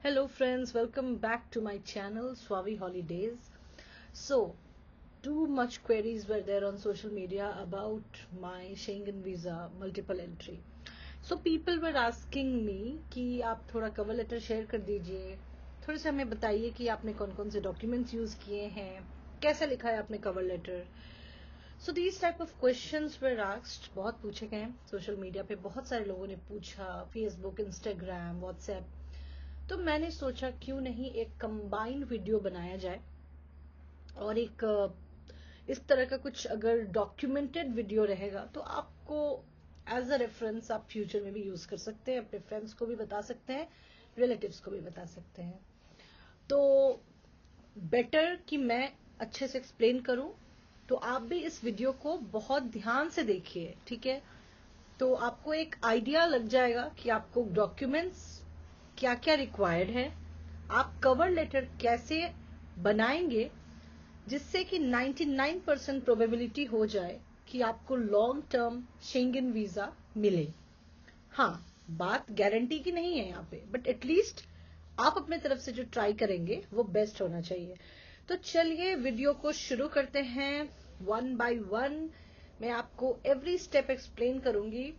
Hello friends, welcome back to my channel Swavi Holidays. So, too much queries were there on social media about my Schengen visa multiple entry. So people were asking me कि आप थोड़ा cover letter share कर दीजिए, थोड़े से हमें बताइए कि आपने कौन कौन से डॉक्यूमेंट्स यूज़ किए हैं, कैसे लिखा है आपने cover letter. So these type of questions were asked, बहुत पूछे गए हैं सोशल मीडिया पे, बहुत सारे लोगों ने पूछा, फेसबुक, इंस्टाग्राम, व्हाट्सएप. तो मैंने सोचा क्यों नहीं एक कंबाइंड वीडियो बनाया जाए और एक इस तरह का कुछ अगर डॉक्यूमेंटेड वीडियो रहेगा तो आपको एज अ रेफरेंस आप फ्यूचर में भी यूज कर सकते हैं, अपने फ्रेंड्स को भी बता सकते हैं, रिलेटिव्स को भी बता सकते हैं. तो बेटर कि मैं अच्छे से एक्सप्लेन करूं, तो आप भी इस वीडियो को बहुत ध्यान से देखिए, ठीक है. तो आपको एक आइडिया लग जाएगा कि आपको डॉक्यूमेंट्स क्या क्या रिक्वायर्ड है, आप कवर लेटर कैसे बनाएंगे जिससे कि 99% प्रोबेबिलिटी हो जाए कि आपको लॉन्ग टर्म शेंगन वीजा मिले. हाँ, बात गारंटी की नहीं है यहाँ पे, बट एटलीस्ट आप अपने तरफ से जो ट्राई करेंगे वो बेस्ट होना चाहिए. तो चलिए वीडियो को शुरू करते हैं. वन बाय वन मैं आपको एवरी स्टेप एक्सप्लेन करूंगी,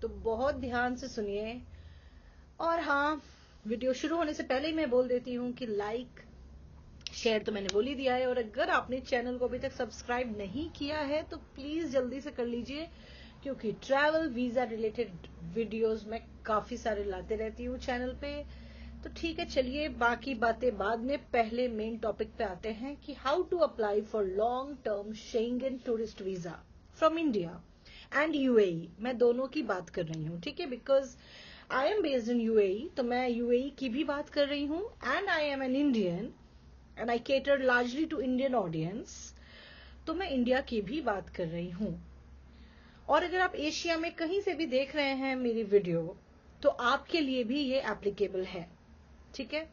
तो बहुत ध्यान से सुनिए. और हाँ, वीडियो शुरू होने से पहले ही मैं बोल देती हूँ कि लाइक शेयर तो मैंने बोल ही दिया है, और अगर आपने चैनल को अभी तक सब्सक्राइब नहीं किया है तो प्लीज जल्दी से कर लीजिए, क्योंकि ट्रैवल वीजा रिलेटेड वीडियोस मैं काफी सारे लाते रहती हूँ चैनल पे. तो ठीक है, चलिए बाकी बातें बाद में, पहले मेन टॉपिक पे आते हैं कि how to apply for long term Schengen tourist visa from India and UAE. मैं दोनों की बात कर रही हूँ, ठीक है, because I am based in UAE, तो मैं यूएई की भी बात कर रही हूँ, and I am an Indian and I cater largely to Indian audience. तो मैं इंडिया की भी बात कर रही हूँ. और अगर आप एशिया में कहीं से भी देख रहे हैं मेरी वीडियो, तो आपके लिए भी ये एप्लीकेबल है, ठीक है.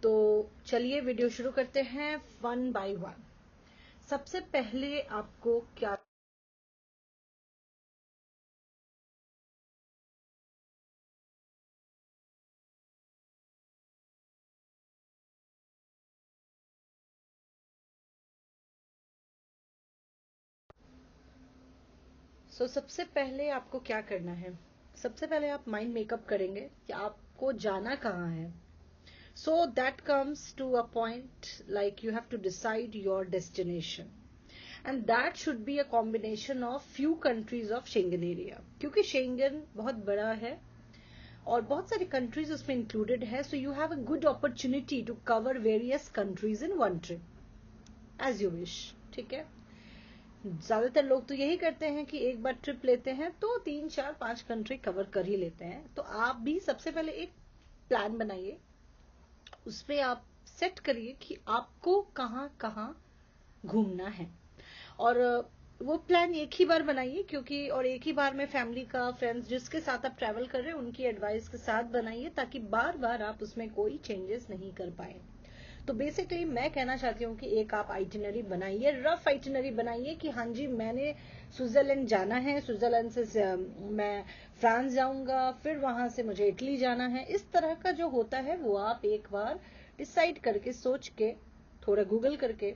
तो चलिए वीडियो शुरू करते हैं वन बाय वन. सबसे पहले आपको क्या सबसे पहले आपको क्या करना है. सबसे पहले आप माइंड मेकअप करेंगे कि आपको जाना कहाँ है. So that comes to a point like you have to decide your destination, and that should be a combination of few countries of Schengen area, क्योंकि Schengen बहुत बड़ा है और बहुत सारी countries उसमें included है. So you have a good opportunity to cover various countries in one trip as you wish, ठीक है. ज्यादातर लोग तो यही करते हैं कि एक बार ट्रिप लेते हैं तो 3 4 5 कंट्री कवर कर ही लेते हैं. तो आप भी सबसे पहले एक प्लान बनाइए, उसपे आप सेट करिए कि आपको कहाँ कहाँ घूमना है. और वो प्लान एक ही बार बनाइए, क्योंकि और एक ही बार में फैमिली का, फ्रेंड्स जिसके साथ आप ट्रैवल कर रहे हैं उनकी एडवाइस के साथ बनाइए, ताकि बार बार आप उसमें कोई चेंजेस नहीं कर पाए. तो बेसिकली मैं कहना चाहती हूँ कि एक आप आइटिनरी बनाइए, रफ आइटिनरी बनाइए कि हाँ जी मैंने स्विट्जरलैंड जाना है, स्विट्जरलैंड से मैं फ्रांस जाऊंगा, फिर वहां से मुझे इटली जाना है. इस तरह का जो होता है वो आप एक बार डिसाइड करके, सोच के, थोड़ा गूगल करके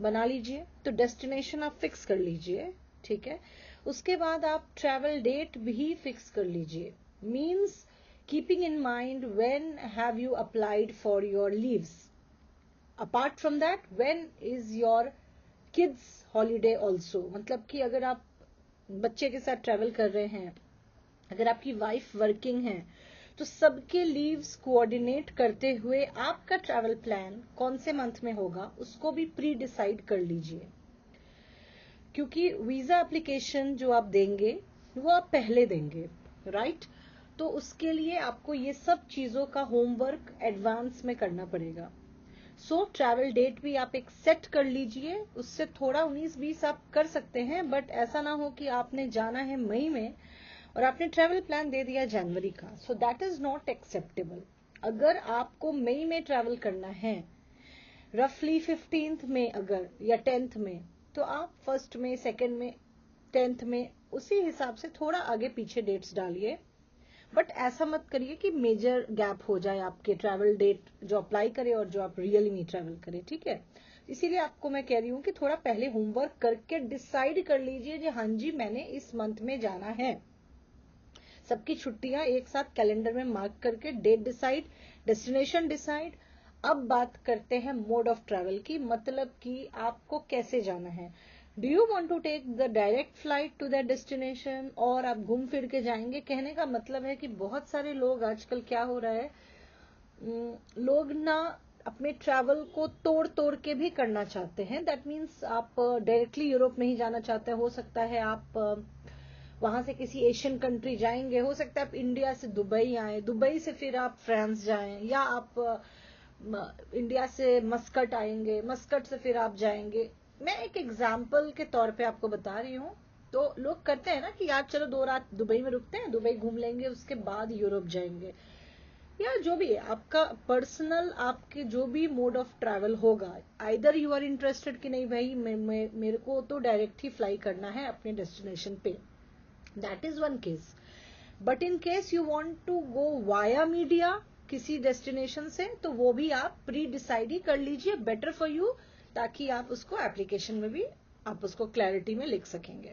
बना लीजिए. तो डेस्टिनेशन आप फिक्स कर लीजिए, ठीक है. उसके बाद आप ट्रैवल डेट भी फिक्स कर लीजिए, means keeping in mind when have you applied for your leaves. Apart from that, when is your kids holiday also, मतलब कि अगर आप बच्चे के साथ ट्रैवल कर रहे हैं, अगर आपकी वाइफ वर्किंग है, तो सबके लीव्स कोऑर्डिनेट करते हुए आपका ट्रैवल प्लान कौन से मंथ में होगा उसको भी प्री डिसाइड कर लीजिए. क्योंकि वीजा एप्लीकेशन जो आप देंगे वो आप पहले देंगे, राइट. तो उसके लिए आपको ये सब चीजों का होमवर्क एडवांस में करना पड़ेगा. सो ट्रैवल डेट भी आप एक सेट कर लीजिए, उससे थोड़ा 19-20 आप कर सकते हैं, बट ऐसा ना हो कि आपने जाना है मई में और आपने ट्रैवल प्लान दे दिया जनवरी का. So that is not acceptable. अगर आपको मई में ट्रैवल करना है, रफली 15th में अगर, या 10th में, तो आप 1st में, 2nd में, 10th में, उसी हिसाब से थोड़ा आगे पीछे डेट्स डालिए. बट ऐसा मत करिए कि मेजर गैप हो जाए आपके ट्रैवल डेट जो अप्लाई करे और जो आप रियली में ट्रैवल करें, ठीक है। इसीलिए आपको मैं कह रही हूँ कि थोड़ा पहले होमवर्क करके डिसाइड कर लीजिए कि हाँ जी मैंने इस मंथ में जाना है। सबकी छुट्टियां एक साथ कैलेंडर में मार्क करके डेट डिसाइड, डेस्टिनेशन डिसाइड। अब बात करते हैं मोड ऑफ ट्रैवल की, मतलब कि आपको कैसे जाना है। Do you want to take the direct flight to that destination, और आप घूम फिर के जाएंगे। कहने का मतलब है कि बहुत सारे लोग आजकल क्या हो रहा है, लोग ना अपने ट्रैवल को तोड़ तोड़ के भी करना चाहते हैं। दैट मीन्स आप डायरेक्टली यूरोप नहीं जाना चाहते, हो सकता है आप वहां से किसी एशियन कंट्री जाएंगे, हो सकता है आप इंडिया से दुबई आए, दुबई से फिर आप फ्रांस जाएं, या आप इंडिया से मस्कट आएंगे, मस्कट से फिर आप जाएंगे। मैं एक एग्जाम्पल के तौर पे आपको बता रही हूँ। तो लोग करते हैं ना कि यार चलो 2 रात दुबई में रुकते हैं, दुबई घूम लेंगे, उसके बाद यूरोप जाएंगे, या जो भी है आपका पर्सनल, आपके जो भी मोड ऑफ ट्रैवल होगा। आइदर यू आर इंटरेस्टेड कि नहीं भाई मेरे को तो डायरेक्ट ही फ्लाई करना है अपने डेस्टिनेशन पे, that is one case. But in case you want to go via media किसी डेस्टिनेशन से, तो वो भी आप प्री डिसाइड ही कर लीजिए, बेटर फॉर यू, ताकि आप उसको एप्लीकेशन में भी आप उसको क्लैरिटी में लिख सकेंगे।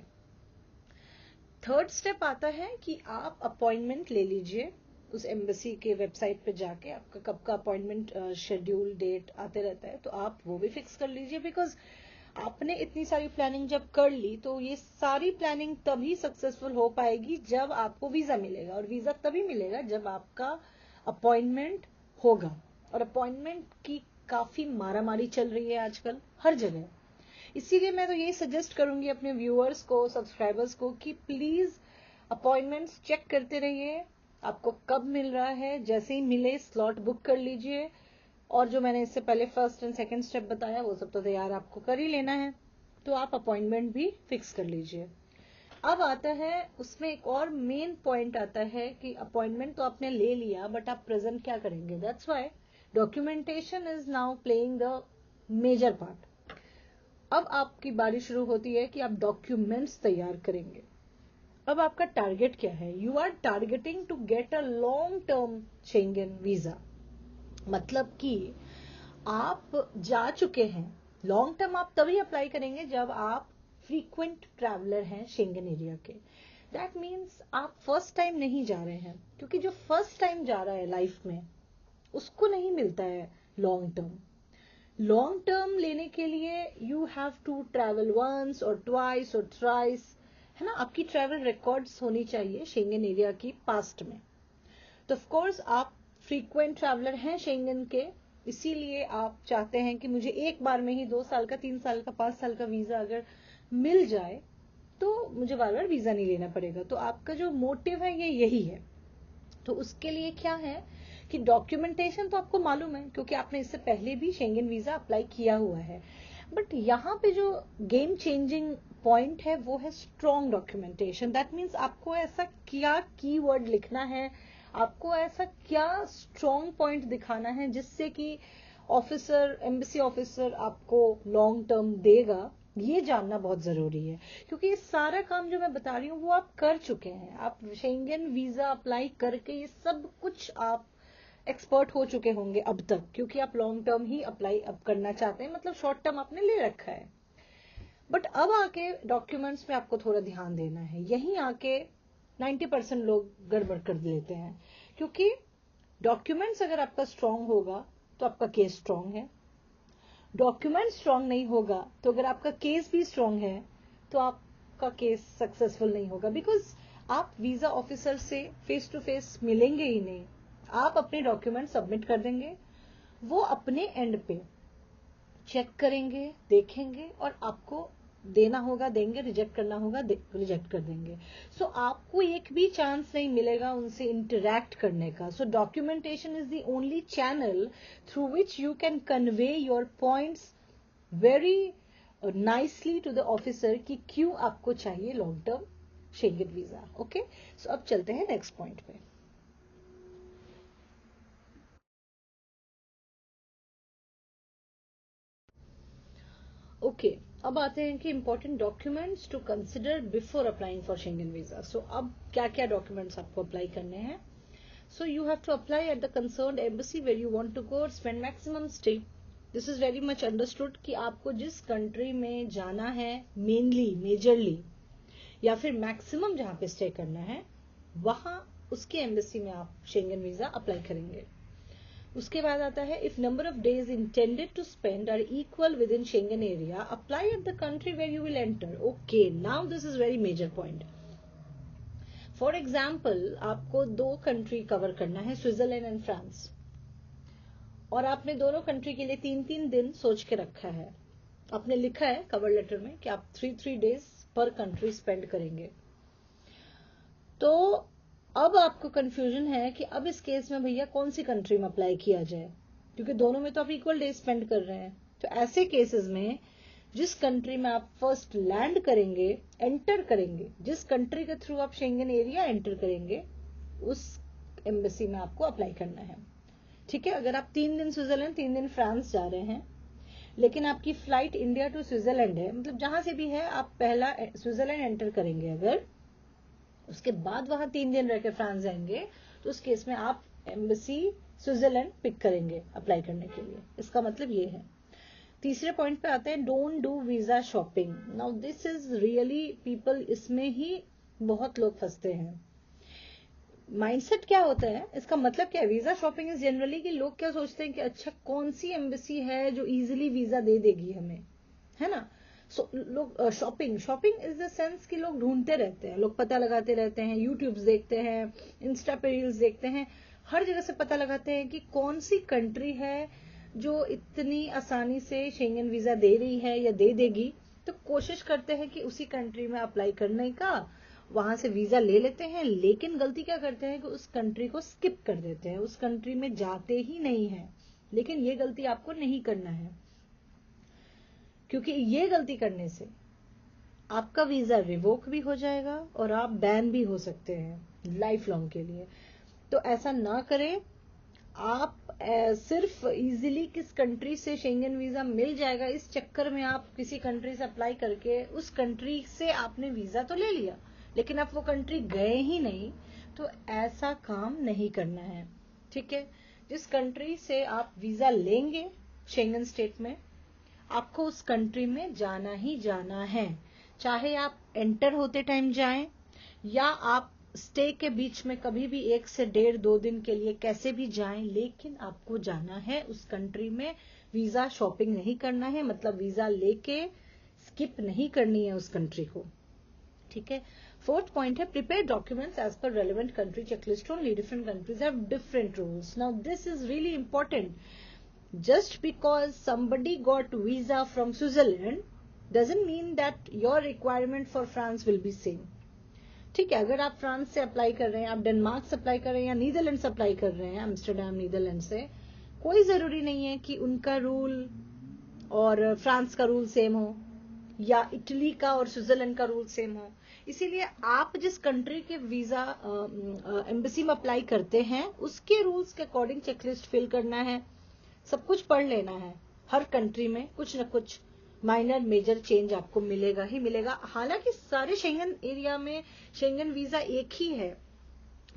थर्ड स्टेप आता है कि आप अपॉइंटमेंट ले लीजिए उस एम्बेसी के वेबसाइट पे जाके। आपका कब का अपॉइंटमेंट शेड्यूल डेट आते रहता है, तो आप वो भी फिक्स कर लीजिए। बिकॉज आपने इतनी सारी प्लानिंग जब कर ली, तो ये सारी प्लानिंग तभी सक्सेसफुल हो पाएगी जब आपको वीजा मिलेगा, और वीजा तभी मिलेगा जब आपका अपॉइंटमेंट होगा। और अपॉइंटमेंट की काफी मारामारी चल रही है आजकल हर जगह। इसीलिए मैं तो यही सजेस्ट करूंगी अपने व्यूअर्स को, सब्सक्राइबर्स को, कि प्लीज अपॉइंटमेंट्स चेक करते रहिए। आपको कब मिल रहा है, जैसे ही मिले स्लॉट बुक कर लीजिए। और जो मैंने इससे पहले फर्स्ट एंड सेकंड स्टेप बताया वो सब तो तैयार आपको कर ही लेना है, तो आप अपॉइंटमेंट भी फिक्स कर लीजिए। अब आता है उसमें एक और मेन पॉइंट आता है कि अपॉइंटमेंट तो आपने ले लिया, बट आप प्रेजेंट क्या करेंगे। That's why documentation is now playing the major part. अब आपकी बारी शुरू होती है कि आप डॉक्यूमेंट्स तैयार करेंगे। अब आपका टारगेट क्या है। You are targeting to get a long term Schengen visa, मतलब कि आप जा चुके हैं। लॉन्ग टर्म आप तभी अप्लाई करेंगे जब आप फ्रीक्वेंट ट्रैवलर हैं शेंगन एरिया के। दैट मीन्स आप फर्स्ट टाइम नहीं जा रहे हैं, क्योंकि जो फर्स्ट टाइम जा रहा है लाइफ में उसको नहीं मिलता है लॉन्ग टर्म। लॉन्ग टर्म लेने के लिए you have to travel once or twice or thrice, है ना। आपकी ट्रैवल रिकॉर्ड्स होनी चाहिए शेंगन एरिया की पास्ट में। तो ऑफ कोर्स आप फ्रीक्वेंट ट्रैवलर हैं शेंगन के, इसीलिए आप चाहते हैं कि मुझे एक बार में ही 2 साल का, 3 साल का, 5 साल का वीजा अगर मिल जाए तो मुझे बार बार वीजा नहीं लेना पड़ेगा। तो आपका जो मोटिव है ये यही है। तो उसके लिए क्या है कि डॉक्यूमेंटेशन तो आपको मालूम है, क्योंकि आपने इससे पहले भी शेंगन वीजा अप्लाई किया हुआ है। बट यहाँ पे जो गेम चेंजिंग पॉइंट है वो है स्ट्रॉन्ग डॉक्यूमेंटेशन। दैट मीन्स आपको ऐसा क्या कीवर्ड लिखना है, आपको ऐसा क्या स्ट्रॉन्ग पॉइंट दिखाना है जिससे कि ऑफिसर, एम्बेसी ऑफिसर आपको लॉन्ग टर्म देगा। ये जानना बहुत जरूरी है, क्योंकि ये सारा काम जो मैं बता रही हूँ वो आप कर चुके हैं। आप शेंगन वीजा अप्लाई करके ये सब कुछ आप एक्सपर्ट हो चुके होंगे अब तक, क्योंकि आप लॉन्ग टर्म ही अप्लाई अब करना चाहते हैं, मतलब शॉर्ट टर्म आपने ले रखा है। बट अब आके डॉक्यूमेंट्स में आपको थोड़ा ध्यान देना है। यहीं आके 90% लोग गड़बड़ कर लेते हैं, क्योंकि डॉक्यूमेंट्स अगर आपका स्ट्रांग होगा तो आपका केस स्ट्रांग है। डॉक्यूमेंट स्ट्रांग नहीं होगा तो अगर आपका केस भी स्ट्रांग है तो आपका केस सक्सेसफुल नहीं होगा। बिकॉज आप वीजा ऑफिसर से फेस टू फेस मिलेंगे ही नहीं, आप अपने डॉक्यूमेंट सबमिट कर देंगे, वो अपने एंड पे चेक करेंगे, देखेंगे, और आपको देना होगा देंगे, रिजेक्ट करना होगा रिजेक्ट कर देंगे। सो आपको एक भी चांस नहीं मिलेगा उनसे इंटरैक्ट करने का। So documentation is the only channel through which you can convey your points very nicely to the officer कि क्यों आपको चाहिए long term Schengen visa. Okay, so अब चलते हैं नेक्स्ट पॉइंट पे। ओके, अब आते हैं कि important documents to consider before applying for Schengen visa. So अब क्या क्या डॉक्यूमेंट्स आपको अप्लाई करने हैं। So you have to apply at the concerned embassy where you want to go or spend maximum stay. This is very much understood कि आपको जिस country में जाना है मेनली मेजरली या फिर मैक्सिमम जहाँ पे स्टे करना है वहाँ उसके एम्बेसी में आप शेंगन वीजा अप्लाई करेंगे. उसके बाद आता है if number of days intended to spend are equal within Schengen area apply at the country where you will enter. Okay, now this is very major point. For example आपको 2 country cover करना है, Switzerland and France, और आपने दोनों country के लिए 3-3 दिन सोच के रखा है. आपने लिखा है कवर लेटर में कि आप 3-3 डेज पर कंट्री स्पेंड करेंगे. तो अब आपको कंफ्यूजन है कि अब इस केस में भैया कौन सी कंट्री में अप्लाई किया जाए, क्योंकि दोनों में तो आप इक्वल डेज स्पेंड कर रहे हैं. तो ऐसे केसेस में जिस कंट्री में आप फर्स्ट लैंड करेंगे, एंटर करेंगे, जिस कंट्री के थ्रू आप शेंगन एरिया एंटर करेंगे, उस एम्बेसी में आपको अप्लाई करना है. ठीक है, अगर आप 3 दिन स्विट्जरलैंड 3 दिन फ्रांस जा रहे हैं, लेकिन आपकी फ्लाइट इंडिया टू स्विट्जरलैंड है, मतलब जहां से भी है आप पहला स्विट्जरलैंड एंटर करेंगे, अगर उसके बाद वहां 3 दिन रह के फ्रांस जाएंगे, तो उस केस में आप एम्बेसी स्विट्जरलैंड पिक करेंगे अप्लाई करने के लिए. इसका मतलब ये है. तीसरे पॉइंट पे आते हैं don't do visa shopping. Now this is really people, इसमें ही बहुत लोग फंसते हैं. माइंडसेट क्या होता है, इसका मतलब क्या है? वीजा शॉपिंग इज जनरली कि लोग क्या सोचते हैं कि अच्छा कौन सी एम्बेसी है जो इजीली वीजा दे देगी हमें, है ना. सो लोग शॉपिंग इज द सेंस कि लोग ढूंढते रहते हैं, लोग पता लगाते रहते हैं, यूट्यूब देखते हैं, इंस्टा पे रील्स देखते हैं, हर जगह से पता लगाते हैं कि कौन सी कंट्री है जो इतनी आसानी से शेंगन वीजा दे रही है या दे देगी. तो कोशिश करते हैं कि उसी कंट्री में अप्लाई करने का, वहां से वीजा ले लेते हैं. लेकिन गलती क्या करते हैं कि उस कंट्री को स्किप कर देते हैं, उस कंट्री में जाते ही नहीं है. लेकिन ये गलती आपको नहीं करना है, क्योंकि ये गलती करने से आपका वीजा रिवोक भी हो जाएगा और आप बैन भी हो सकते हैं लाइफ लॉन्ग के लिए. तो ऐसा ना करें. आप सिर्फ इजीली किस कंट्री से शेंगन वीजा मिल जाएगा इस चक्कर में आप किसी कंट्री से अप्लाई करके उस कंट्री से आपने वीजा तो ले लिया, लेकिन आप वो कंट्री गए ही नहीं. तो ऐसा काम नहीं करना है. ठीक है, जिस कंट्री से आप वीजा लेंगे शेंगन स्टेट में, आपको उस कंट्री में जाना ही जाना है. चाहे आप एंटर होते टाइम जाएं या आप स्टे के बीच में कभी भी 1 से 1.5-2 दिन के लिए कैसे भी जाएं, लेकिन आपको जाना है उस कंट्री में. वीजा शॉपिंग नहीं करना है, मतलब वीजा लेके स्किप नहीं करनी है उस कंट्री को. ठीक है. 4th पॉइंट है prepare documents as per relevant country checklist. Only different countries have different rules. Now this is really important. Just because somebody got visa from Switzerland doesn't mean that your requirement for France will be same. ठीक है, अगर आप France से apply कर रहे हैं, आप Denmark से अप्लाई कर रहे हैं या नीदरलैंड से अप्लाई कर रहे हैं, एम्स्टरडेम नीदरलैंड से, कोई जरूरी नहीं है कि उनका रूल और फ्रांस का रूल सेम हो या इटली का और स्विट्जरलैंड का रूल सेम हो. इसीलिए आप जिस कंट्री के वीजा एम्बेसी में अप्लाई करते हैं उसके रूल्स के अकॉर्डिंग चेकलिस्ट फिल करना है. सब कुछ पढ़ लेना है. हर कंट्री में कुछ न कुछ माइनर मेजर चेंज आपको मिलेगा ही मिलेगा. हालांकि सारे शेंगन एरिया में शेंगन वीजा एक ही है,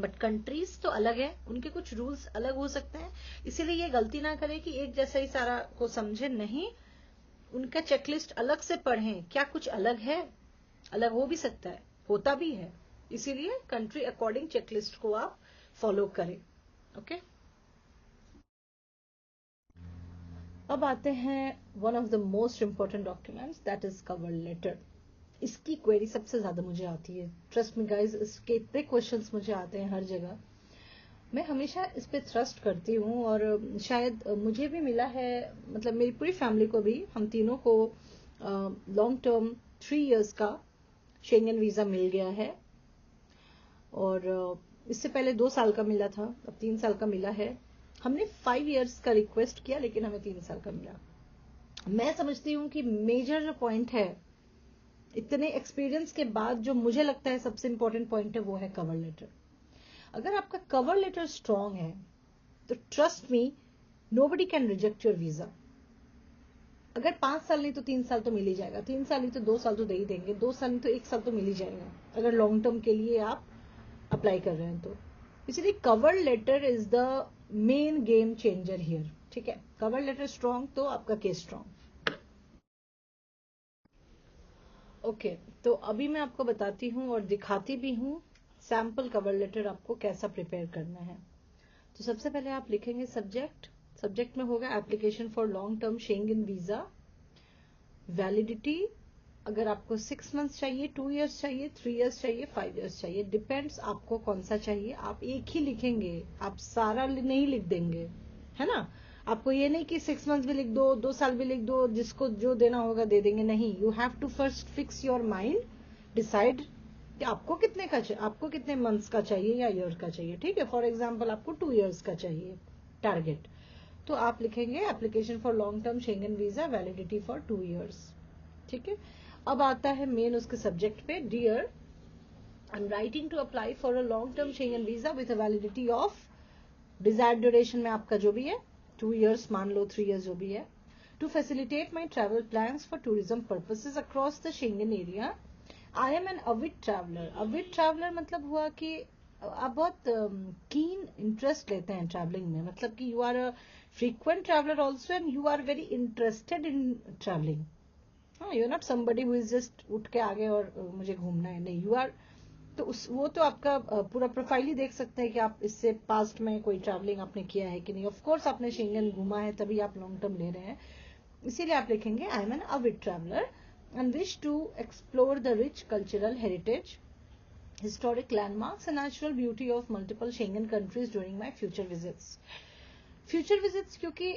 बट कंट्रीज तो अलग है, उनके कुछ रूल्स अलग हो सकते हैं. इसीलिए ये गलती ना करें कि एक जैसा ही सारा को समझे. नहीं, उनका चेकलिस्ट अलग से पढ़ें. क्या कुछ अलग है? अलग हो भी सकता है, होता भी है. इसीलिए कंट्री अकॉर्डिंग चेकलिस्ट को आप फॉलो करें. ओके. अब आते हैं one of the most important documents, that is cover letter. इसकी क्वेरी सबसे ज्यादा मुझे आती है. ट्रस्ट मी गाइज, इसके इतने क्वेश्चंस मुझे आते हैं हर जगह. मैं हमेशा इस पे ट्रस्ट करती हूँ और शायद मुझे भी मिला है, मतलब मेरी पूरी फैमिली को भी, हम तीनों को लॉन्ग टर्म 3 इयर्स का शेंगन वीजा मिल गया है. और इससे पहले 2 साल का मिला था, अब 3 साल का मिला है. हमने 5 इयर्स का रिक्वेस्ट किया लेकिन हमें 3 साल का मिला. मैं समझती हूँ कि मेजर जो पॉइंट है, इतने एक्सपीरियंस के बाद जो मुझे लगता है सबसे इंपॉर्टेंट पॉइंट है, वो है कवर लेटर. अगर आपका कवर लेटर स्ट्रांग है तो trust me, nobody can reject your visa. अगर 5 साल नहीं तो 3 साल तो मिल ही जाएगा, 3 साल नहीं तो 2 साल तो दे ही देंगे, 2 साल नहीं तो 1 साल तो मिल ही जाएगा, अगर लॉन्ग टर्म के लिए आप अप्लाई कर रहे हैं तो. इसलिए cover letter is the main game changer here, ठीक है। कवर लेटर स्ट्रॉन्ग तो आपका केस स्ट्रॉन्ग। ओके, तो अभी मैं आपको बताती हूँ और दिखाती भी हूँ सैम्पल कवर लेटर आपको कैसा प्रिपेयर करना है। तो सबसे पहले आप लिखेंगे सब्जेक्ट। सब्जेक्ट में होगा application for long term Schengen visa. Validity, अगर आपको 6 मंथ्स चाहिए, 2 इयर्स चाहिए, 3 इयर्स चाहिए, 5 इयर्स चाहिए, डिपेंड्स आपको कौन सा चाहिए। आप एक ही लिखेंगे, आप सारा नहीं लिख देंगे, है ना। आपको ये नहीं कि 6 मंथ्स भी लिख दो, 2 साल भी लिख दो, जिसको जो देना होगा दे देंगे, नहीं। You have to first fix your mind, decide कि आपको कितने का चाहिए, आपको कितने मंथ्स का चाहिए या ईयर का चाहिए, ठीक है। फॉर एग्जाम्पल आपको 2 इयर्स का चाहिए टारगेट, तो आप लिखेंगे application for long term Schengen visa, validity for 2 years, ठीक है। अब आता है मेन उसके सब्जेक्ट पे, dear I am writing to apply for a long term Schengen visa with a validity of, desired duration में आपका जो भी है 2 इयर्स मान लो, 3 इयर्स जो भी है, to facilitate my travel plans for tourism purposes across the Schengen area. I am an avid traveller. Avid traveller मतलब हुआ कि आप बहुत कीन इंटरेस्ट लेते हैं ट्रैवलिंग में, मतलब कि you are a frequent traveller also and you are very interested in travelling. हाँ, you are not somebody who is just उठ के आगे और मुझे घूमना है, नहीं। यू आर, तो उस वो तो आपका पूरा प्रोफाइल ही देख सकते हैं कि आप इससे पास्ट में कोई ट्रैवलिंग आपने किया है कि नहीं। ऑफ कोर्स आपने शेंगन घूमा है, तभी आप लॉन्ग टर्म ले रहे हैं। इसीलिए आप लिखेंगे I am an avid traveller and wish to explore the rich cultural heritage, historic landmarks and natural beauty of multiple Schengen countries during my future visits. Future visits क्योंकि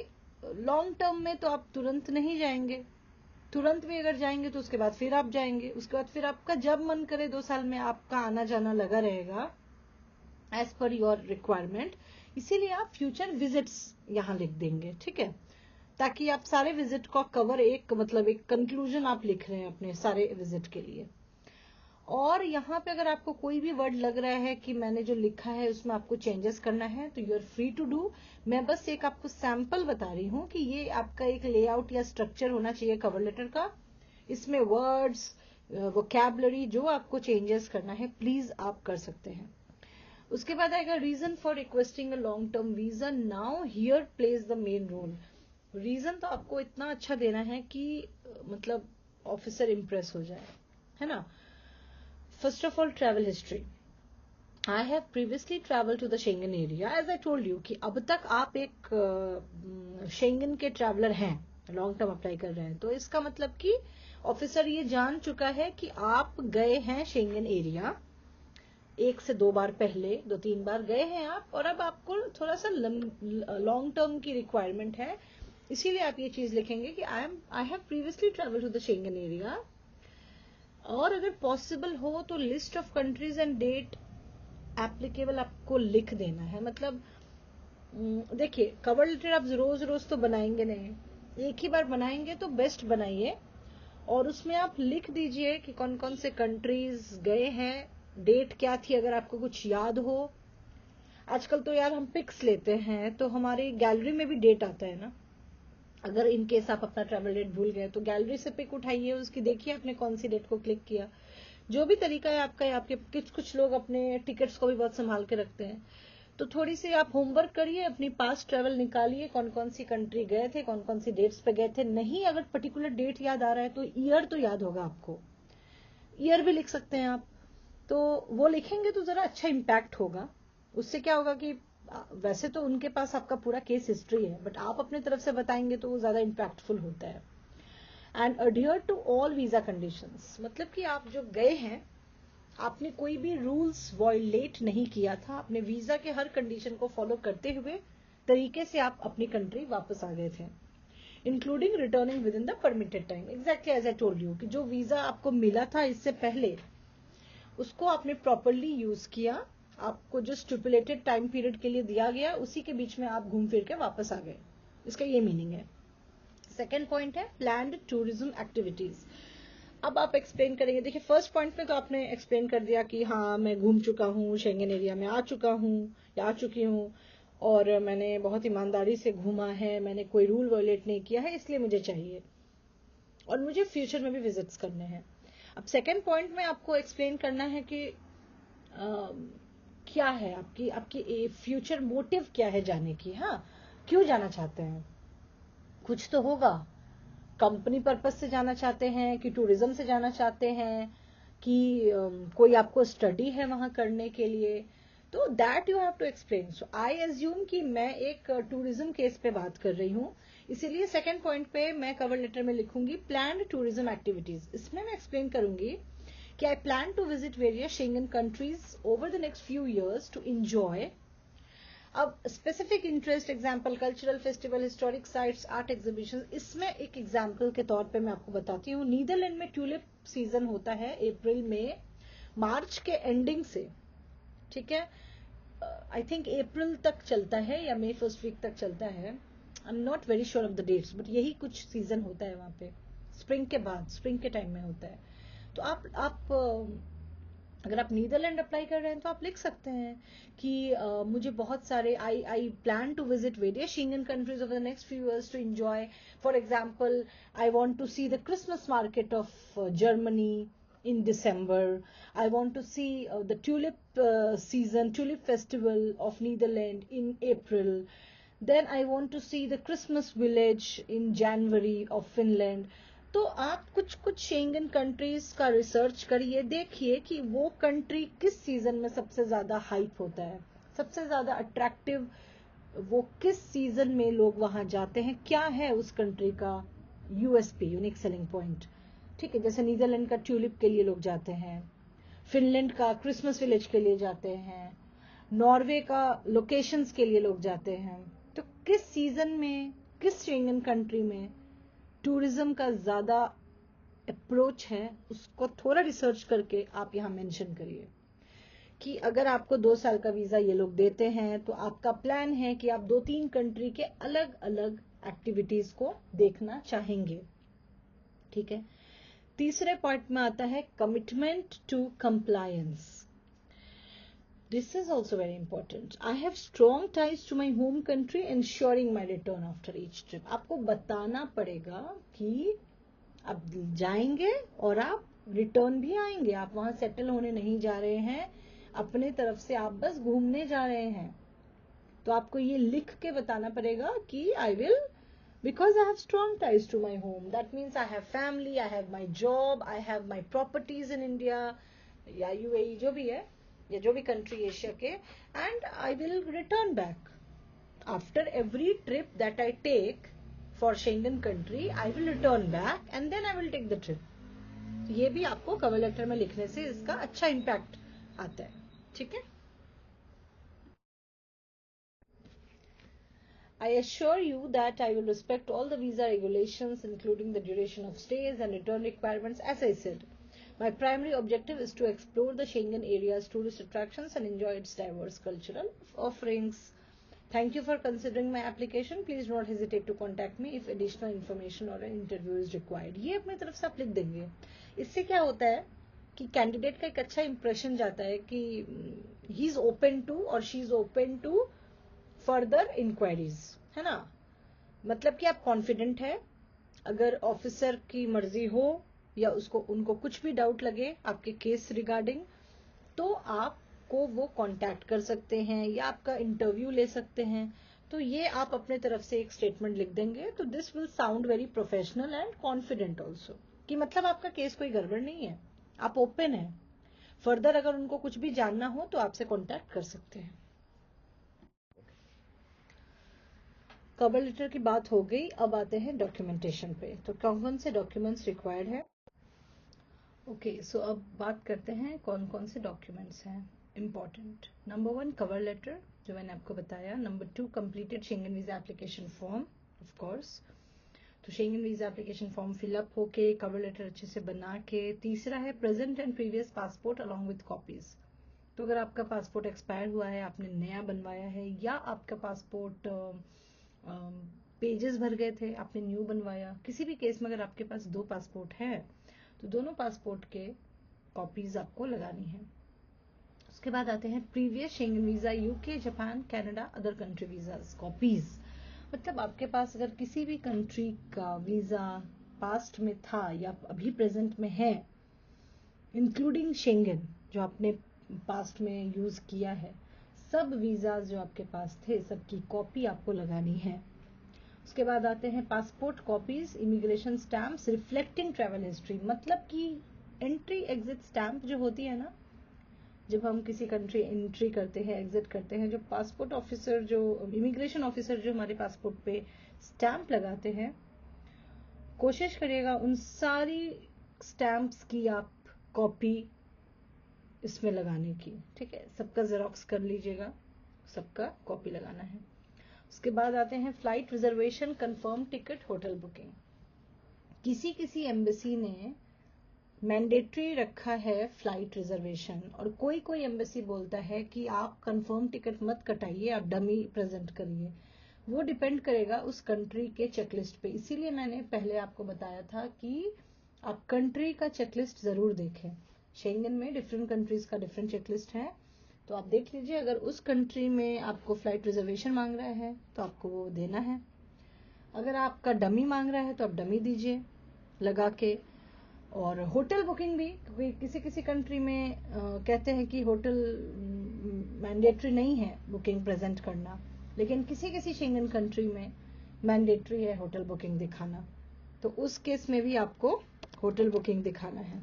लॉन्ग टर्म में तो आप तुरंत नहीं जाएंगे, तुरंत भी अगर जाएंगे तो उसके बाद फिर आप जाएंगे, उसके बाद फिर आपका जब मन करे 2 साल में आपका आना जाना लगा रहेगा एज पर योर रिक्वायरमेंट। इसीलिए आप फ्यूचर विजिट्स यहाँ लिख देंगे, ठीक है, ताकि आप सारे विजिट का कवर, एक मतलब एक कंक्लूजन आप लिख रहे हैं अपने सारे विजिट के लिए। और यहाँ पे अगर आपको कोई भी वर्ड लग रहा है कि मैंने जो लिखा है उसमें आपको चेंजेस करना है तो you are free to do. मैं बस एक आपको सैंपल बता रही हूँ कि ये आपका एक लेआउट या स्ट्रक्चर होना चाहिए कवर लेटर का। इसमें वर्ड्स, वोकैबुलरी, जो आपको चेंजेस करना है प्लीज आप कर सकते हैं। उसके बाद आएगा reason for requesting a long term visa. Now here plays the main role. Reason तो आपको इतना अच्छा देना है कि मतलब ऑफिसर इंप्रेस हो जाए, है ना। First of all travel history. I have previously travel to the Schengen area, as I told you कि अब तक आप एक शेंगन के ट्रैवलर हैं, लॉन्ग टर्म अप्लाई कर रहे हैं, तो इसका मतलब कि ऑफिसर ये जान चुका है कि आप गए हैं शेंगन एरिया 1 से 2 बार, पहले 2-3 बार गए हैं आप, और अब आपको थोड़ा सा लॉन्ग टर्म की रिक्वायरमेंट है। इसीलिए आप ये चीज लिखेंगे कि I have previously travel to the Schengen area. और अगर पॉसिबल हो तो list of countries and date applicable आपको लिख देना है। मतलब देखिए, कवर लेटर आप रोज रोज तो बनाएंगे नहीं, एक ही बार बनाएंगे तो बेस्ट बनाइए, और उसमें आप लिख दीजिए कि कौन कौन से कंट्रीज गए हैं, डेट क्या थी, अगर आपको कुछ याद हो। आजकल तो यार हम पिक्स लेते हैं तो हमारी गैलरी में भी डेट आता है ना। अगर इन केस आप अपना ट्रैवल डेट भूल गए तो गैलरी से पिक उठाइए, उसकी देखिए आपने कौन सी डेट को क्लिक किया। जो भी तरीका है आपका, आपके कुछ लोग अपने टिकट्स को भी बहुत संभाल के रखते हैं, तो थोड़ी सी आप होमवर्क करिए, अपनी पास्ट ट्रैवल निकालिए, कौन कौन सी कंट्री गए थे, कौन कौन सी डेट्स पे गए थे। नहीं अगर पर्टिकुलर डेट याद आ रहा है तो ईयर तो याद होगा आपको, ईयर भी लिख सकते हैं आप। तो वो लिखेंगे तो जरा अच्छा इम्पैक्ट होगा। उससे क्या होगा कि वैसे तो उनके पास आपका पूरा केस हिस्ट्री है, बट आप अपने तरफ से बताएंगे तो वो ज्यादा इम्पैक्टफुल होता है। And adhere to all visa conditions, मतलब कि आप जो गए हैं आपने कोई भी रूल्स वायलेट नहीं किया था, आपने वीजा के हर कंडीशन को फॉलो करते हुए तरीके से आप अपनी कंट्री वापस आ गए थे, including returning within the permitted time. Exactly as I told you कि जो वीजा आपको मिला था इससे पहले, उसको आपने प्रॉपरली यूज किया, आपको जो स्टिपुलेटेड टाइम पीरियड के लिए दिया गया उसी के बीच में आप घूम फिर के वापस आ गए, इसका ये मीनिंग है। सेकेंड पॉइंट है प्लान्ड टूरिज्म एक्टिविटीज। अब आप एक्सप्लेन करेंगे। देखिए, फर्स्ट पॉइंट पे तो आपने एक्सप्लेन कर दिया कि हाँ मैं घूम चुका हूँ, शेंगन एरिया में आ चुका हूँ या आ चुकी हूँ, और मैंने बहुत ईमानदारी से घूमा है, मैंने कोई रूल वायलेट नहीं किया है, इसलिए मुझे चाहिए और मुझे फ्यूचर में भी विजिट्स करने हैं। अब सेकेंड पॉइंट में आपको एक्सप्लेन करना है कि क्या है, आपकी आपकी फ्यूचर मोटिव क्या है जाने की, हाँ, क्यों जाना चाहते हैं, कुछ तो होगा। कंपनी पर्पस से जाना चाहते हैं कि टूरिज्म से जाना चाहते हैं कि कोई आपको स्टडी है वहां करने के लिए, तो that you have to explain. So I assume कि मैं एक टूरिज्म केस पे बात कर रही हूँ, इसीलिए सेकंड पॉइंट पे मैं कवर लेटर में लिखूंगी प्लान्ड टूरिज्म एक्टिविटीज। इसमें मैं एक्सप्लेन करूंगी कि I plan to visit various Schengen countries over the next few years to enjoy. अब specific interest example cultural festival, historic sites, art exhibition. इसमें एक एग्जाम्पल के तौर पे मैं आपको बताती हूँ, नीदरलैंड में ट्यूलिप सीजन होता है अप्रैल में मार्च के एंडिंग से, ठीक है, आई थिंक अप्रैल तक चलता है या मई फर्स्ट वीक तक चलता है, I am not very sure of the dates, but यही कुछ सीजन होता है वहां पे, स्प्रिंग के बाद, स्प्रिंग के टाइम में होता है। तो आप अगर आप नीदरलैंड अप्लाई कर रहे हैं तो आप लिख सकते हैं कि मुझे बहुत सारे I plan to visit various Schengen countries over the next few years to enjoy. For example, I want to see the Christmas market of Germany in December. I want to see the tulip season, tulip festival of Netherlands in April. Then I want to see the Christmas village in January of Finland. तो आप कुछ कुछ Schengen countries का research करिए, देखिए कि वो country किस सीजन में सबसे ज्यादा हाइप होता है, सबसे ज्यादा अट्रैक्टिव, वो किस सीजन में लोग वहां जाते हैं, क्या है उस कंट्री का यूएसपी, यूनिक सेलिंग पॉइंट। ठीक है, जैसे नीदरलैंड का ट्यूलिप के लिए लोग जाते हैं, फिनलैंड का क्रिसमस विलेज के लिए जाते हैं, नॉर्वे का लोकेशंस के लिए लोग जाते हैं। तो किस सीजन में, किस शेंगन कंट्री में टूरिज्म का ज्यादा अप्रोच है, उसको थोड़ा रिसर्च करके आप यहाँ मेंशन करिए कि अगर आपको 2 साल का वीजा ये लोग देते हैं तो आपका प्लान है कि आप 2-3 कंट्री के अलग अलग एक्टिविटीज को देखना चाहेंगे। ठीक है, तीसरे पार्ट में आता है commitment to compliance. This is also very important. I have strong ties to my home country ensuring my return after each trip। आपको बताना पड़ेगा कि आप जाएंगे और आप रिटर्न भी आएंगे, आप वहां सेटल होने नहीं जा रहे हैं, अपने तरफ से आप बस घूमने जा रहे हैं। तो आपको ये लिख के बताना पड़ेगा कि I will, because I have strong ties to my home. That means I have family, I have my job, I have my properties in India या UAE जो भी है या जो भी कंट्री एशिया के, and I will return back after every trip that I take for Schengen country. I will return back and then I will take the trip. ये भी आपको कवर लेटर में लिखने से इसका अच्छा इम्पैक्ट आता है। ठीक है, I assure you that I will respect all the visa regulations, including the duration of stays and return requirements. As I said, my primary objective is to explore the Schengen area's tourist attractions and enjoy its diverse cultural offerings. Thank you for considering my application. Please do not hesitate to contact me if additional information or an interview is required. ये अपनी तरफ से आप लिख देंगे। इससे क्या होता है कि कैंडिडेट का एक अच्छा इंप्रेशन जाता है कि he is open to or she is open to further inquiries, है ना। मतलब कि आप कॉन्फिडेंट है, अगर ऑफिसर की मर्जी हो या उसको उनको कुछ भी डाउट लगे आपके केस रिगार्डिंग, तो आपको वो कांटेक्ट कर सकते हैं या आपका इंटरव्यू ले सकते हैं। तो ये आप अपने तरफ से एक स्टेटमेंट लिख देंगे, तो this will sound very professional and confident also, कि मतलब आपका केस कोई गड़बड़ नहीं है, आप ओपन है। फर्दर अगर उनको कुछ भी जानना हो तो आपसे कॉन्टैक्ट कर सकते हैं। कवर लेटर की बात हो गई, अब आते हैं डॉक्यूमेंटेशन पे। तो कौन कौन से डॉक्यूमेंट्स रिक्वायर्ड है। ओके, सो अब बात करते हैं कौन कौन से डॉक्यूमेंट्स हैं इम्पॉर्टेंट। नंबर 1 कवर लेटर, जो मैंने आपको बताया। Number 2 completed Schengen visa application form, of course. तो Schengen visa application form fill up होके कवर लेटर अच्छे से बना के। तीसरा है present and previous passport along with copies. तो अगर आपका पासपोर्ट एक्सपायर हुआ है, आपने नया बनवाया है, या आपका पासपोर्ट पेजेस भर गए थे, आपने न्यू बनवाया, किसी भी केस में अगर आपके पास 2 पासपोर्ट है तो दोनों पासपोर्ट के कॉपीज आपको लगानी है। उसके बाद आते हैं previous Schengen visa, UK, Japan, Canada, other country visas copies. मतलब आपके पास अगर किसी भी कंट्री का वीजा पास्ट में था या अभी प्रेजेंट में है, इंक्लूडिंग शेंगन, जो आपने पास्ट में यूज़ किया है, सब वीज़ाज जो आपके पास थे सबकी कॉपी आपको लगानी है। उसके बाद आते हैं passport copies, immigration stamps reflecting travel history, मतलब कि एंट्री एग्जिट स्टैम्प जो होती है ना, जब हम किसी कंट्री एंट्री करते हैं एग्जिट करते हैं, जो पासपोर्ट ऑफिसर जो इमिग्रेशन ऑफिसर जो हमारे पासपोर्ट पे स्टैम्प लगाते हैं, कोशिश करिएगा उन सारी स्टैम्प्स की आप कॉपी इसमें लगाने की, ठीक है। सबका जेरोक्स कर लीजिएगा, सबका कॉपी लगाना है। उसके बाद आते हैं flight reservation, confirm ticket, hotel booking. किसी किसी एम्बेसी ने मैंडेटरी रखा है फ्लाइट रिजर्वेशन, और कोई कोई एम्बेसी बोलता है कि आप कंफर्म टिकट मत कटाइए, आप डमी प्रेजेंट करिए। वो डिपेंड करेगा उस कंट्री के चेकलिस्ट पे। इसीलिए मैंने पहले आपको बताया था कि आप कंट्री का चेकलिस्ट जरूर देखें। शेंगन में डिफरेंट कंट्रीज का डिफरेंट चेकलिस्ट है, तो आप देख लीजिए। अगर उस कंट्री में आपको फ्लाइट रिजर्वेशन मांग रहा है तो आपको वो देना है। अगर आपका डमी मांग रहा है तो आप डमी दीजिए लगा के। और होटल बुकिंग भी, क्योंकि किसी किसी कंट्री में कहते हैं कि होटल मैंडेटरी नहीं है बुकिंग प्रेजेंट करना, लेकिन किसी किसी शेंगन कंट्री में मैंडेटरी है होटल बुकिंग दिखाना, तो उस केस में भी आपको होटल बुकिंग दिखाना है।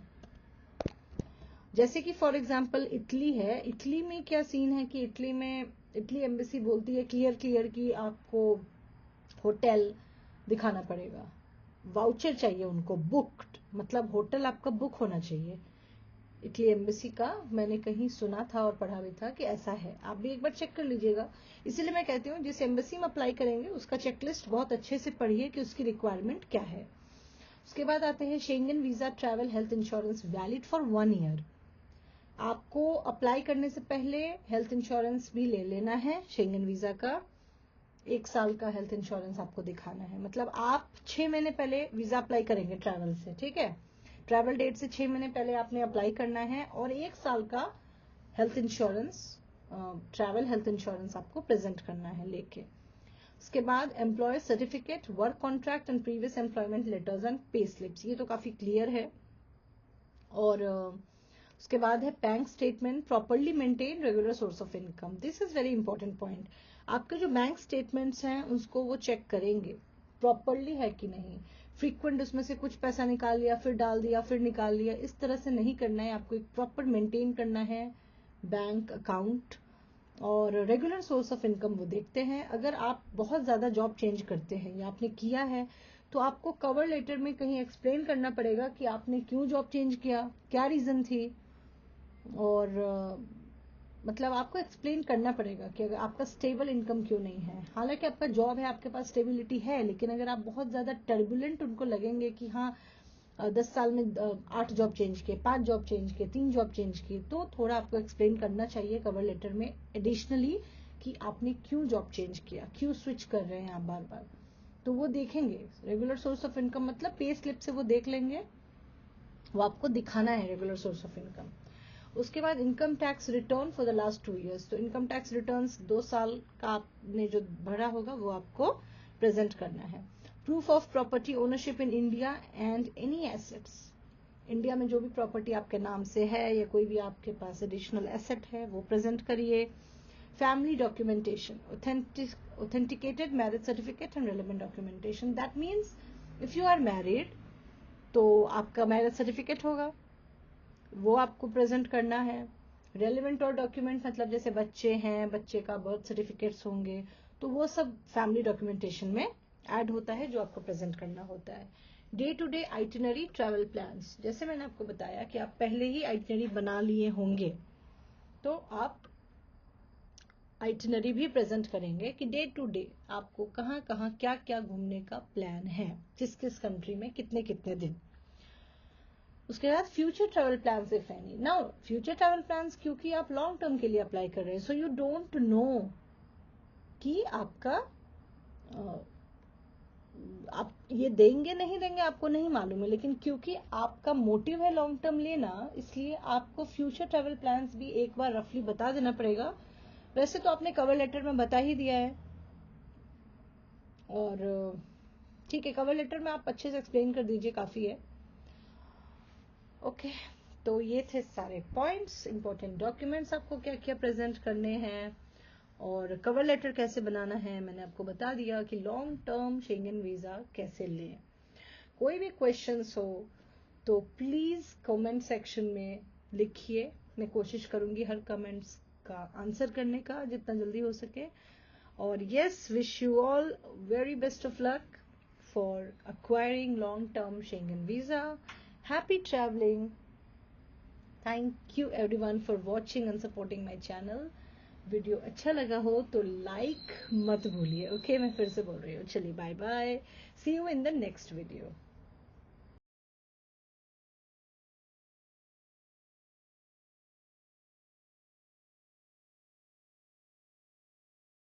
जैसे कि फॉर एग्जांपल इटली है, इटली में क्या सीन है कि इटली एम्बेसी बोलती है क्लियर कि आपको होटल दिखाना पड़ेगा, वाउचर चाहिए उनको, बुक्ड, मतलब होटल आपका बुक होना चाहिए। इटली एम्बेसी का मैंने कहीं सुना था और पढ़ा भी था कि ऐसा है, आप भी एक बार चेक कर लीजिएगा। इसीलिए मैं कहती हूँ जिस एम्बेसी में अप्लाई करेंगे उसका चेकलिस्ट बहुत अच्छे से पढ़िए कि उसकी रिक्वायरमेंट क्या है। उसके बाद आते हैं Schengen visa travel health insurance valid for 1 year. आपको अप्लाई करने से पहले हेल्थ इंश्योरेंस भी ले लेना है शेंगन वीजा का। 1 साल का हेल्थ इंश्योरेंस आपको दिखाना है, मतलब आप 6 महीने पहले वीजा अप्लाई करेंगे ट्रैवल से, ठीक है। ट्रैवल डेट से 6 महीने पहले आपने अप्लाई करना है, और 1 साल का health insurance, travel health insurance आपको प्रेजेंट करना है लेके। उसके बाद employer certificate, work contract and previous employment letters and pay slips, ये तो काफी क्लियर है। और उसके बाद है bank statement, properly maintain regular source of income. This is very important point. आपके जो बैंक स्टेटमेंट्स हैं उसको वो चेक करेंगे प्रॉपरली है कि नहीं। फ्रीक्वेंट उसमें से कुछ पैसा निकाल लिया फिर डाल दिया फिर निकाल लिया, इस तरह से नहीं करना है। आपको एक प्रॉपर मेंटेन करना है बैंक अकाउंट। और रेगुलर सोर्स ऑफ इनकम वो देखते हैं। अगर आप बहुत ज्यादा जॉब चेंज करते हैं या आपने किया है तो आपको कवर लेटर में कहीं एक्सप्लेन करना पड़ेगा कि आपने क्यों जॉब चेंज किया, क्या रीजन थी। और मतलब आपको एक्सप्लेन करना पड़ेगा कि अगर आपका स्टेबल इनकम क्यों नहीं है। हालांकि आपका जॉब है, आपके पास स्टेबिलिटी है, लेकिन अगर आप बहुत ज्यादा टर्बुलेंट उनको लगेंगे कि हाँ 10 साल में 8 जॉब चेंज किए, 5 जॉब चेंज किए, 3 जॉब चेंज किए, तो थोड़ा आपको एक्सप्लेन करना चाहिए कवर लेटर में एडिशनली कि आपने क्यों जॉब चेंज किया, क्यों स्विच कर रहे हैं आप बार बार। तो वो देखेंगे रेगुलर सोर्स ऑफ इनकम, मतलब पे स्लिप से वो देख लेंगे, वो आपको दिखाना है रेगुलर सोर्स ऑफ इनकम। उसके बाद income tax return for the last 2 years, तो इनकम टैक्स रिटर्न 2 साल का आपने जो भरा होगा वो आपको प्रेजेंट करना है। Proof of property ownership in India and any assets, India में जो भी प्रॉपर्टी आपके नाम से है या कोई भी आपके पास एडिशनल एसेट है वो प्रेजेंट करिए। Family documentation, authenticated marriage certificate and relevant documentation. That means if you are married तो आपका मैरिज सर्टिफिकेट होगा, वो आपको प्रेजेंट करना है। रेलेवेंट और डॉक्यूमेंट मतलब जैसे बच्चे हैं, बच्चे का बर्थ सर्टिफिकेट्स होंगे, तो वो सब फैमिली डॉक्यूमेंटेशन में ऐड होता है जो आपको प्रेजेंट करना होता है। Day to day itinerary travel plans, जैसे मैंने आपको बताया कि आप पहले ही आइटिनरी बना लिए होंगे, तो आप आइटिनरी भी प्रेजेंट करेंगे कि डे टू डे आपको कहाँ कहाँ क्या क्या घूमने का प्लान है, किस किस कंट्री में कितने कितने दिन। उसके बाद future travel plans if any. Now future travel plans क्योंकि आप लॉन्ग टर्म के लिए अप्लाई कर रहे हैं, सो यू डोंट नो कि आपका आप ये देंगे नहीं देंगे आपको नहीं मालूम है, लेकिन क्योंकि आपका मोटिव है लॉन्ग टर्म लेना, इसलिए आपको फ्यूचर ट्रैवल प्लान्स भी एक बार रफली बता देना पड़ेगा। वैसे तो आपने कवर लेटर में बता ही दिया है, और ठीक है कवर लेटर में आप अच्छे से एक्सप्लेन कर दीजिए, काफी है। ओके, तो ये थे सारे पॉइंट्स, इंपॉर्टेंट डॉक्यूमेंट्स आपको क्या क्या प्रेजेंट करने हैं, और कवर लेटर कैसे बनाना है मैंने आपको बता दिया, कि लॉन्ग टर्म शेंगन वीज़ा कैसे लें। कोई भी क्वेश्चंस हो तो प्लीज़ कमेंट सेक्शन में लिखिए, मैं कोशिश करूंगी हर कमेंट्स का आंसर करने का जितना जल्दी हो सके। और yes, wish you all very best of luck for acquiring long term Schengen visa. Happy traveling. Thank you everyone for watching and supporting my channel. Video अच्छा लगा हो तो लाइक मत भूलिए। ओके, मैं फिर से बोल रही हूँ। चलिए, bye bye, see you in the next video.